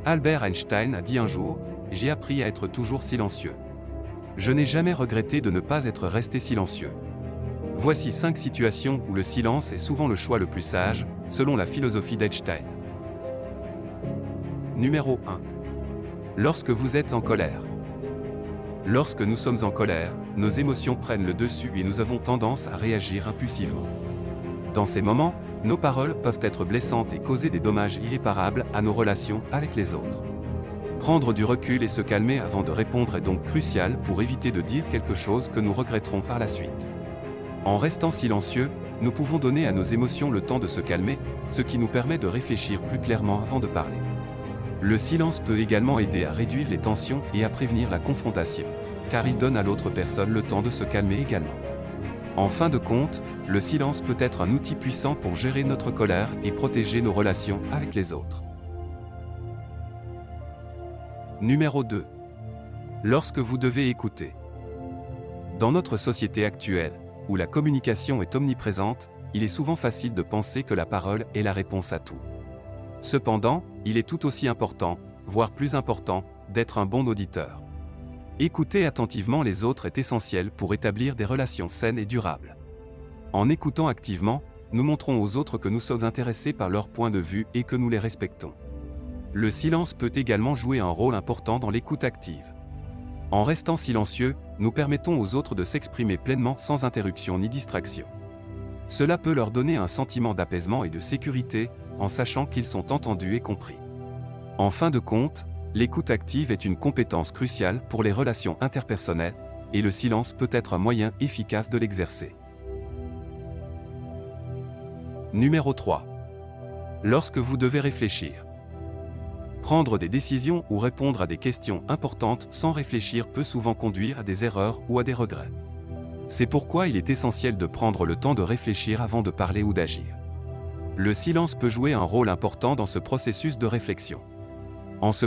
Albert Einstein a dit un jour, « J'ai appris à être toujours silencieux. Je n'ai jamais regretté de ne pas être resté silencieux. » Voici 5 situations où le silence est souvent le choix le plus sage, selon la philosophie d'Einstein. Numéro 1. Lorsque vous êtes en colère. Lorsque nous sommes en colère, nos émotions prennent le dessus et nous avons tendance à réagir impulsivement. Dans ces moments, nos paroles peuvent être blessantes et causer des dommages irréparables à nos relations avec les autres. Prendre du recul et se calmer avant de répondre est donc crucial pour éviter de dire quelque chose que nous regretterons par la suite. En restant silencieux, nous pouvons donner à nos émotions le temps de se calmer, ce qui nous permet de réfléchir plus clairement avant de parler. Le silence peut également aider à réduire les tensions et à prévenir la confrontation, car il donne à l'autre personne le temps de se calmer également. En fin de compte, le silence peut être un outil puissant pour gérer notre colère et protéger nos relations avec les autres. Numéro 2. Lorsque vous devez écouter. Dans notre société actuelle, où la communication est omniprésente, il est souvent facile de penser que la parole est la réponse à tout. Cependant, il est tout aussi important, voire plus important, d'être un bon auditeur. Écouter attentivement les autres est essentiel pour établir des relations saines et durables. En écoutant activement, nous montrons aux autres que nous sommes intéressés par leur point de vue et que nous les respectons. Le silence peut également jouer un rôle important dans l'écoute active. En restant silencieux, nous permettons aux autres de s'exprimer pleinement sans interruption ni distraction. Cela peut leur donner un sentiment d'apaisement et de sécurité, en sachant qu'ils sont entendus et compris. En fin de compte, l'écoute active est une compétence cruciale pour les relations interpersonnelles, et le silence peut être un moyen efficace de l'exercer. Numéro 3. Lorsque vous devez réfléchir. Prendre des décisions ou répondre à des questions importantes sans réfléchir peut souvent conduire à des erreurs ou à des regrets. C'est pourquoi il est essentiel de prendre le temps de réfléchir avant de parler ou d'agir. Le silence peut jouer un rôle important dans ce processus de réflexion. En se